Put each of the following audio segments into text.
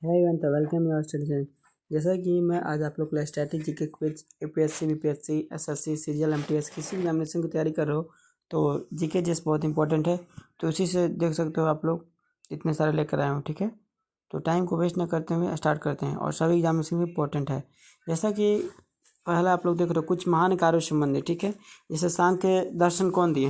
है event welcome your study. जैसा कि मैं आज आप लोग के लिए static GK quiz UPSC BPSC SSC CGL MTS किसी भी एग्जामिनेशन की तैयारी कर रहे हो तो जीके जैसे बहुत इंपॉर्टेंट है, तो उसी से देख सकते हो आप लोग इतने सारे लेकर आए हो। ठीक है, तो टाइम को वेस्ट न करते हुए स्टार्ट करते हैं और सभी एग्जामिनेशन भी इंपॉर्टेंट है। जैसा कि पहला आप लोग देख रहे हो कुछ महान कार्यों से संबंधित। ठीक है, जैसे सांख्य दर्शन कौन दिए,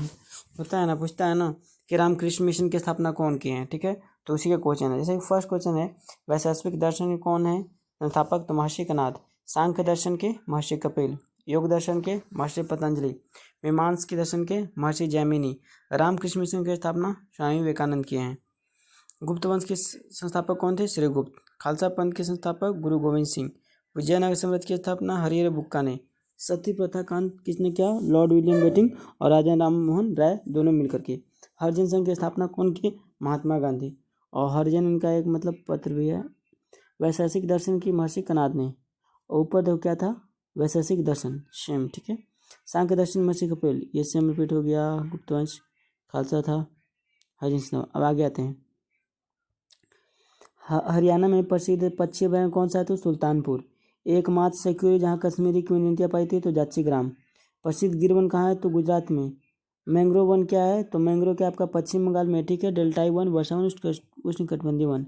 होता है ना, पूछता है ना कि रामकृष्ण मिशन की स्थापना कौन किए हैं। ठीक है, तो उसी का क्वेश्चन है। जैसे फर्स्ट क्वेश्चन है, वैशेषिक दर्शन के कौन है संस्थापक, तो महर्षि कनाद। सांख्य दर्शन के महर्षि कपिल। योग दर्शन के महर्षि पतंजलि। मीमांस के दर्शन के महर्षि जैमिनी। रामकृष्ण मिशन की स्थापना स्वामी विवेकानंद किए हैं। गुप्त वंश के संस्थापक कौन थे, श्रीगुप्त। खालसा पंथ के संस्थापक गुरु गोविंद सिंह। विजयनगर साम्राज्य की स्थापना हरिहर बुक्का ने। सती प्रथा का अंत किसने किया, लॉर्ड विलियम बेटिंग और राजा राम मोहन राय दोनों मिलकर के। हरिजन संघ की स्थापना कौन की, महात्मा गांधी। और हरिजन इनका एक मतलब पत्र भी है। वैशेषिक दर्शन की महर्षि कनाद ने। और ऊपर देखो क्या था, वैशेषिक दर्शन सेम। ठीक है, सांख्य दर्शन महर्षि कपिल, ये सेम रिपीट हो गया। गुप्तवंश खालसा था, हरिजन संघ। अब आगे आते हैं। हरियाणा में प्रसिद्ध पक्षी बैंक कौन सा है, तो सुल्तानपुर। एकमात्र सिक्योर जहाँ कश्मीरी क्वीन पाई थी तो जाची ग्राम। प्रसिद्ध गिर वन कहाँ है, तो गुजरात में। मैंग्रोव वन क्या है, तो मैंग्रोव क्या आपका पश्चिम बंगाल में। ठीक है, डेल्टाई वन, वर्षा वन, उष्णकटिबंधीय वन।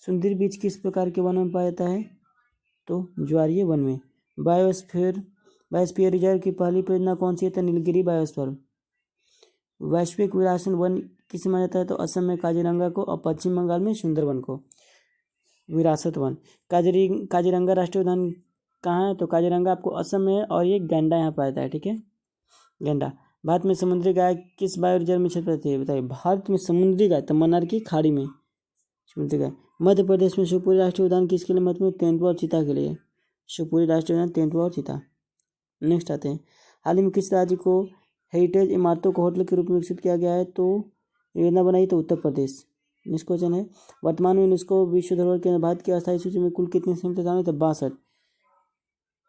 सुंदर बीज किस प्रकार के वन में पाया जाता है, तो ज्वारीय वन में। बायोस्फीयर रिजर्व की पहली परियोजना कौन सी है, तो नीलगिरी बायोस्फीयर। वैश्विक विरासत वन किसे माना जाता है, तो असम में काजीरंगा को और पश्चिम बंगाल में सुंदरवन को विरासत वन। काजीरंगा राष्ट्रीय उद्यान कहाँ है, तो काजीरंगा आपको असम में है और ये गैंडा यहाँ पाया जाता है। ठीक है, गैंडा। भारत में समुद्री गाय किस बायो रिजर्व में क्षेत्र पाती है, बताइए। भारत में समुद्री गाय तो मन्नार की खाड़ी में समुद्री गाय। मध्य प्रदेश में शिवपुरी राष्ट्रीय उद्यान किसके लिए महत्वपूर्ण, तेंदुआ और चीता के लिए। शिवपुरी राष्ट्रीय उद्यान तेंदुआ और चीता। नेक्स्ट आते हैं, हाल ही में किस राज्य को हेरिटेज इमारतों को होटल के रूप में विकसित किया गया है, तो योजना बनाई तो उत्तर प्रदेश। नेक्स्ट क्वेश्चन है, वर्तमान में यूनेस्को विश्व धरोहर के भारत की अस्थायी सूची में कुल कितनी संस्था शामिल है, तो 62।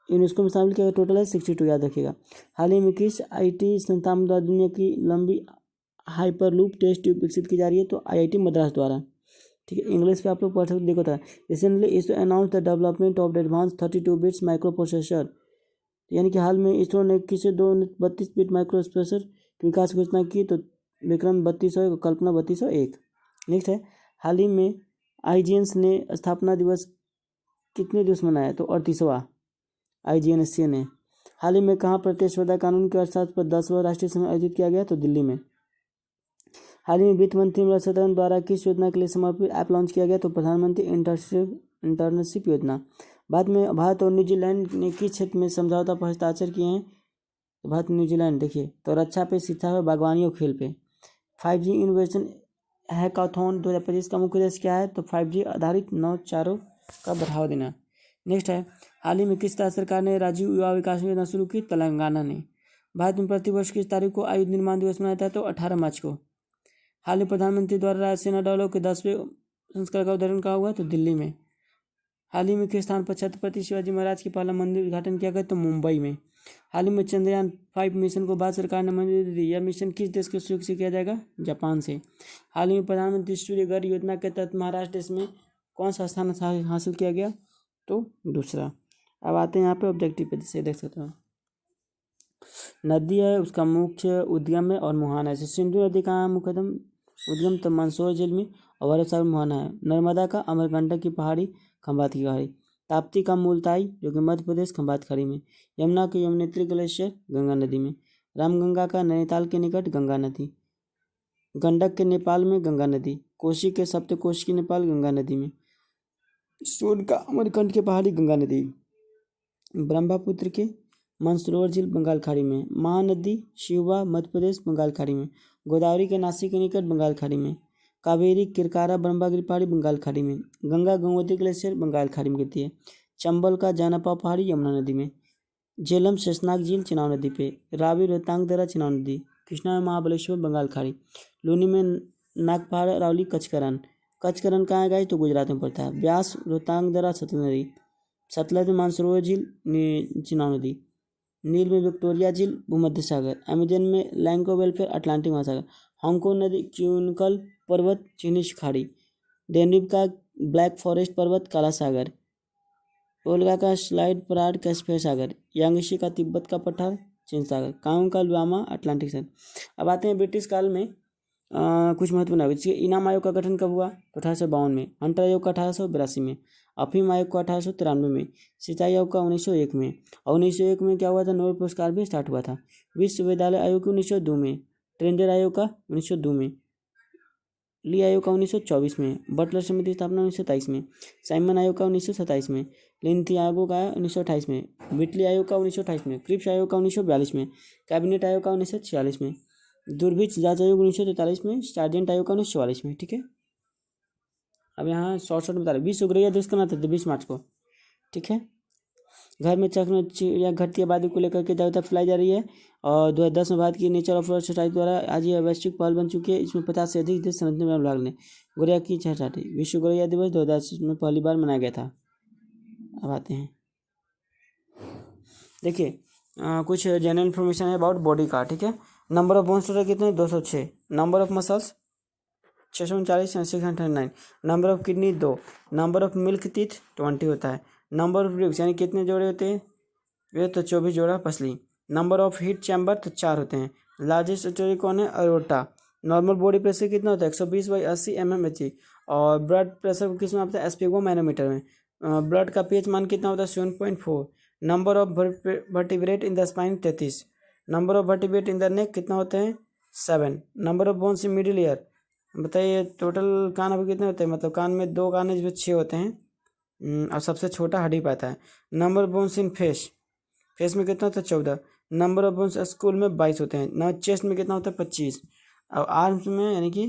यूनेस्को में शामिल किया टोटल है 62, याद रखिएगा। हाल ही में किस आईटी संस्थान द्वारा दुनिया की लंबी हाइपरलूप टेस्ट ट्यूब विकसित की जा रही है, तो आईआईटी मद्रास द्वारा। ठीक है, इंग्लिश पे आप लोग पढ़ सकते, देखो था recently ISRO announce the development of the advance 32 bits micro processor, यानी कि हाल में इसरो ने किसे 32 बिट माइक्रो प्रोसेसर के विकास की घोषणा की, तो विक्रम 3201 और कल्पना 3201। नेक्स्ट है, हाल ही में आईजीएनएस ने स्थापना दिवस कितने दिवस मनाया, तो 38वां आईजीएनएस ने। हाल ही में कहाँ प्रतिस्पर्धा कानून के अर्थशास्त्र पर 10वां राष्ट्रीय सम्मेलन आयोजित किया गया, तो दिल्ली में। हाल ही में वित्त मंत्री निर्मला सीतारमण द्वारा किस योजना के लिए समर्पित ऐप लॉन्च किया गया, तो प्रधानमंत्री इंटर्नशिप योजना। भारत और न्यूजीलैंड ने किस क्षेत्र में समझौता पर हस्ताक्षर किए हैं, तो भारत न्यूजीलैंड। देखिए, तो रक्षा पे, शिक्षा पे, बागवानी और खेल पे। 5G इनोवेशन हैकाथॉन 2025 का मुख्य उद्देश्य क्या है, तो 5G आधारित नवाचारों का बढ़ावा देना। नेक्स्ट है, हाल ही में किस राज्य सरकार ने राजीव युवा विकास योजना शुरू की, तेलंगाना ने। भारत में प्रतिवर्ष किस तारीख को आयुध निर्माण दिवस मनाया जाता है, तो 18 मार्च को। हाल ही प्रधानमंत्री द्वारा राजसेना डायलॉग के 10वें संस्करण का उद्घाटन कहाँ हुआ, तो दिल्ली में। हाल ही में किस स्थान पर छत्रपति शिवाजी महाराज के पहला मंदिर उद्घाटन किया गया, तो मुंबई में। हाल ही में चंद्रयान 5 मिशन को भारत सरकार ने मंजूरी दी। यह मिशन किस देश के सहयोग से किया जाएगा, जापान से। हाल ही में प्रधानमंत्री सूर्य घर योजना के तहत महाराष्ट्र देश में कौन सा स्थान हासिल किया गया, तो दूसरा। अब आते हैं यहाँ पे ऑब्जेक्टिव पे, जिसे देख सकते हो। नदी है, उसका मुख्य उद्गम है और मुहाना है। सिंधु नदी कहाँ है मुख्यतम उद्गम, तो मंदसौर झील में और वरसागर मुहाना है। नर्मदा का अमरकंटक की पहाड़ी, खंभात की पहाड़ी। ताप्ती का मूलताई जो कि मध्य प्रदेश, खंभात खाड़ी में। यमुना के यमुनेत्री ग्लेशियर, गंगा नदी में। रामगंगा का नैनीताल के निकट, गंगा नदी। गंडक के नेपाल में, गंगा नदी। कोशी के सप्तकोशी की नेपाल, गंगा नदी में। सोन का अमरकंटक की पहाड़ी, गंगा नदी। ब्रह्मपुत्र के मंसरोवर झील, बंगाल खाड़ी में। महानदी शिवा, मध्य प्रदेश, बंगाल खाड़ी में। गोदावरी के नासिक के निकट, बंगाल खाड़ी में। कावेरी किरकारा ब्रह्मगिरी पहाड़ी, बंगाल खाड़ी में। गंगा गंगोत्री ग्लेशियर, बंगाल खाड़ी में गिरती है। चंबल का जानपा पहाड़ी, यमुना नदी में। झेलम शेषनाग झील, चिनाव नदी पे। रावी रोहतांग दर्रा, चिनाव नदी। कृष्णा में महाबलेश्वर, बंगाल खाड़ी। लूनी में नागपहाड़, अरावली, कचकरण। कचकरण कहाँ है गाइस, तो गुजरात में पड़ता है। ब्यास, रोहतांग दर्रा, सतलज नदी। सतलज में मानसरोवर झील, चिनाव नदी। नील में विक्टोरिया झील, भूमध्य सागर। अमेजन में लैंको वेलफेयर, अटलांटिक महासागर। हांगकांग नदी, क्यूनिकल पर्वत, चीनी खाड़ी। डेनरीव का ब्लैक फॉरेस्ट पर्वत काला सागर, ओल्गा का स्लाइड पराग कैस्पियन सागर, यांगशी का तिब्बत का पठार चीन सागर, कांगो का ल्वामा अटलांटिक सागर। अब आते हैं ब्रिटिश काल में कुछ महत्वपूर्ण आयोग। इनाम आयोग का गठन कब हुआ? तो 1852 में। हंटर आयोग का 1882 में। अफीम आयोग का 1893 में। सिंचाई आयोग का 1901 में। और 1901 में क्या हुआ था? नोबेल पुरस्कार भी स्टार्ट हुआ था। विश्वविद्यालय आयोग 1902 में। ट्रेंजर आयोग का 1902 में। ली आयोग का 1924 में। बटलर समिति की स्थापना 1923 में। साइमन आयोग का 1927 में। लिंथी आयोग का 1928 में। विटली आयोग का 1928 में। क्रिप्स आयोग का 1942 में। कैबिनेट आयोग का 1946 में। दुर्भिक्ष जांच आयोग 1943 में। सार्जेंट आयोग का 1944 में। ठीक है, अब यहाँ शॉर्ट बता रहे। 20 उग्रैया दिवस कब मनाते थे? 20 मार्च को। ठीक है, घर में चक्र में चिड़िया घटती आबादी को लेकर के जागरूकता फैलाई जा रही है। और 2010 में भारत की नेचर ऑफ सोसाइटी द्वारा आज ये वैश्विक पहल बन चुकी है। इसमें 50 से अधिक देश संरचना में भाग लें। गौरैया की छठी विश्व गौरैया दिवस 2010 में पहली बार मनाया गया था। अब आते हैं, देखिए कुछ जनरल इन्फॉर्मेशन है अबाउट बॉडी का। ठीक है, नंबर ऑफ बोन्स टोटल कितने? 206। नंबर ऑफ मसल्स 639 या 639। Number of kidney 2। Number of milk teeth 20 होता है। नंबर ऑफ रिब्स यानी कितने जोड़े होते हैं? वे तो 24 जोड़ा पसली। नंबर ऑफ हीट चैम्बर तो 4 होते हैं। लार्जेस्ट आर्टरी कौन है? अयोर्टा। नॉर्मल बॉडी प्रेशर कितना होता है? 120/80 mm/Hg। और ब्लड प्रेशर किस में आता है? SpO मैनोमीटर में। ब्लड का pH मान कितना होता है? 7.4। Number of vertebrate in the spine 33। Number of vertebrate in the neck कितना होते हैं? 7। Number of bones in middle ear बताइए। टोटल कान अभी कितने होते हैं? मतलब कान में 2 कान है जिसमें 6 होते हैं। और सबसे छोटा हड्डी पाता है। Number of bones in face, face में कितना होता है? 14। नंबर ऑफ बोन्स स्कूल में 22 होते हैं ना। चेस्ट में कितना होता है? 25। और आर्म्स में यानी कि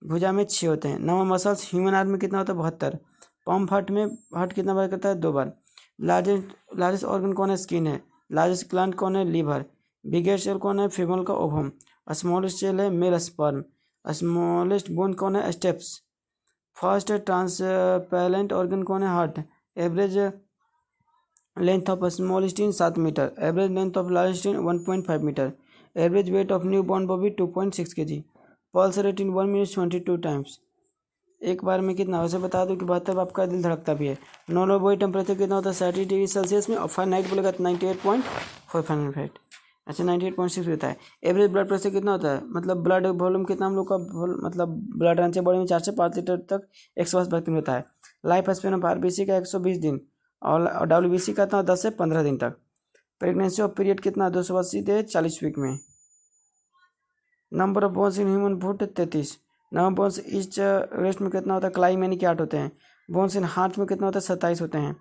भुजा में 6 होते हैं। नंबर मसल्स ह्यूमन आर्म में कितना होता है? 72। पंप हार्ट में हार्ट कितना बार करता है? 2 बार। लार्जेस्ट ऑर्गन कौन है? स्किन है। लार्जेस्ट ग्लैंड कौन है? लीवर। बिगेस्ट सेल कौन है? फीमेल का ओवम। स्मॉलेस्ट सेल है मेल स्पर्म। स्मॉलेस्ट बोन कौन है? स्टेप्स। फर्स्ट ट्रांसपेरेंट ऑर्गन कौन है? Heart. Average length of small intestine 7 meter. Average length of large intestine 1.5 meter. Average weight of new born baby 2.6 kg। Pulse rate in 1 minute 22 times. एक बार में कितना? वैसे बता दूं कि 72 आपका दिल धड़कता भी है। नॉर्मल बॉडी टेम्परेचर कितना होता है? 30 डिग्री सेल्सियस में। और फारेनहाइट बोलेगा तो 98.4 फारेनहाइट। अच्छा 98.6 होता है। एवरेज ब्लड प्रेशर कितना होता है? मतलब ब्लड वॉल्यूम कितना हम लोग का मतलब ब्लड रन बॉडी में 4 से 5 लीटर तक 120 होता है। लाइफ स्पेन ऑफ RBC का 120 दिन और WBC का था 10 से 15 दिन तक। प्रेगनेंसी ऑफ पीरियड कितना? 280 से 40 वीक में। Number of bones in human foot 33। Number bones east rest में कितना होता है? क्लाई मैनी के 8 होते हैं। बोन्स इन हार्ट में कितना होता है? 27 होते हैं।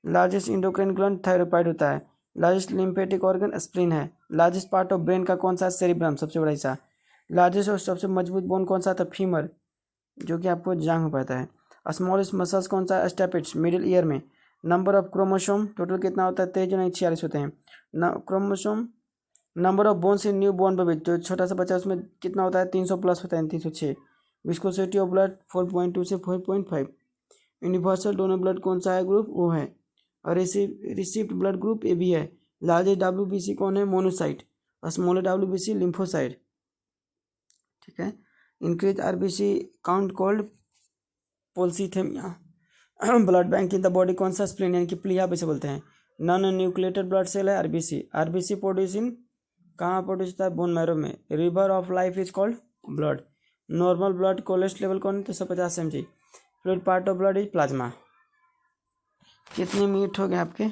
लार्जेस्ट इंडोक्राइन ग्लैंड थायरोइड होता है। लार्जेस्ट लिम्फेटिक ऑर्गन स्प्लीन है। लार्जेस्ट पार्ट ऑफ ब्रेन का कौन सा? सेरिब्रम, सबसे बड़ा हिस्सा। लार्जेस्ट और सबसे मजबूत बोन कौन सा था? फीमर, जो कि आपको जांघ में पड़ता है। स्मॉलेस्ट मसल्स कौन सा? स्टेपिट्स, मिडिल ईयर में। नंबर ऑफ क्रोमोसोम टोटल कितना होता है? 23 नहीं 46 होते हैं chromosome. Number of bones in new born baby, जो छोटा सा बच्चा उसमें कितना होता है? 300 प्लस होता है, 306। विस्कोसिटी ऑफ ब्लड 4.2 से 4.5। यूनिवर्सल डोनर ब्लड कौन सा है? ग्रुप ओ है। और रिसिप्ट ब्लड ग्रुप AB है। लार्जेस्ट WBC कौन है? मोनोसाइट। और स्मॉलर WBC लिम्फोसाइट। ठीक है, increase RBC count called polycythemia. Blood bank in the body कौन सा? स्प्लीन यानी कि प्लीहा भी से बोलते हैं। नॉन न्यूक्लिएटेड ब्लड सेल है RBC प्रोड्यूस इन कहाँ प्रोड्यूस होता है? बोन मैरो में। River of life is called blood. Normal blood cholesterol level कौन है? 350 mg। Fluid part of blood is plasma. कितने मिनट हो गए आपके?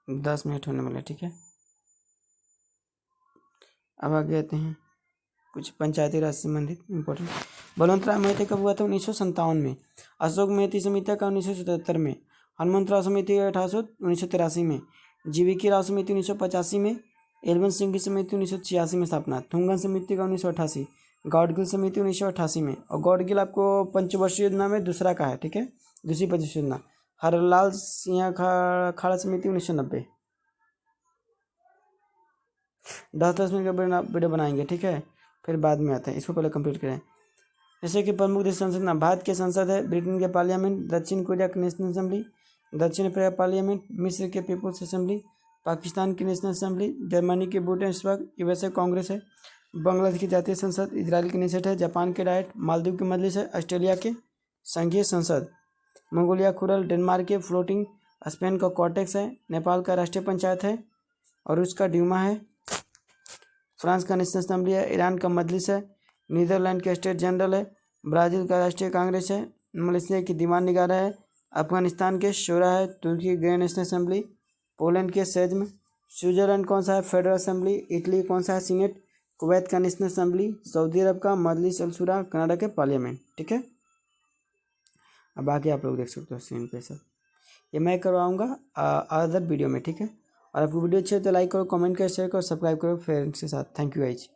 10 मिनट होने वाले। ठीक है, अब आगे आते हैं कुछ पंचायती राज से संबंधित इंपॉर्टेंट। बलवंतराव मेहता कब हुआ था? 1957 में। अशोक मेहती समिति का 1977 में। हनुमंतराव समिति का 1983 में। जीवीके राव समिति 1985 में। एलवंत सिंह की समिति 1986 में स्थापना। थुंगन समिति का 1988। गौडगिल समिति 1988 में। और गौडगिल आपको पंचवर्षीय योजना में दूसरा का है। ठीक है, दूसरी पंचवर्षीय योजना। हरलाल सिंह खाड़ा समिति 1990। 10-10 मिनट का वीडियो बनाएंगे। ठीक है, फिर बाद में आते हैं, इसको पहले कंप्लीट करें। जैसे कि प्रमुख देश संसद ना, भारत के संसद है, ब्रिटेन के पार्लियामेंट, दक्षिण कोरिया की नेशनल असेंबली, दक्षिण अफ्रीका पार्लियामेंट, मिस्र के पीपुल्स असेंबली, पाकिस्तान की नेशनल असेंबली, जर्मनी की बुंडेसटैग, USA कांग्रेस है, बांग्लादेश की जातीय संसद, इजराइल की नेसेट है, जापान के डाइट, मालदीव की मजलिस है, ऑस्ट्रेलिया के संघीय संसद। मंगोलिया खुरल डेनमार्क के फ्लोटिंग, स्पेन का कॉर्टेक्स है, नेपाल का राष्ट्रीय पंचायत है और उसका ड्यूमा है। फ्रांस का नेशनल असेंबली है, ईरान का मजलिस है, नीदरलैंड के स्टेट जनरल है, ब्राज़ील का राष्ट्रीय कांग्रेस है, मलेशिया की दीवान निगारा है, अफगानिस्तान के शोरा है, तुर्की ग्रैंड नेशनल असेंबली, पोलैंड के सेज्म, स्विट्जरलैंड कौन सा है, फेडरल असेंबली, इटली कौन सा है, सीनेट, कुवैत का नेशनल असेंबली, सऊदी अरब का मजलिस अल शूरा, कनाडा के पार्लियामेंट। ठीक है, अब आगे आप लोग देख सकते हो स्क्रीन पे सब, ये मैं करवाऊँगा अदर वीडियो में। ठीक है, और आपको वीडियो अच्छी है तो लाइक करो, कमेंट करो, शेयर करो, सब्सक्राइब करो फ्रेंड्स के साथ। Thank you guys.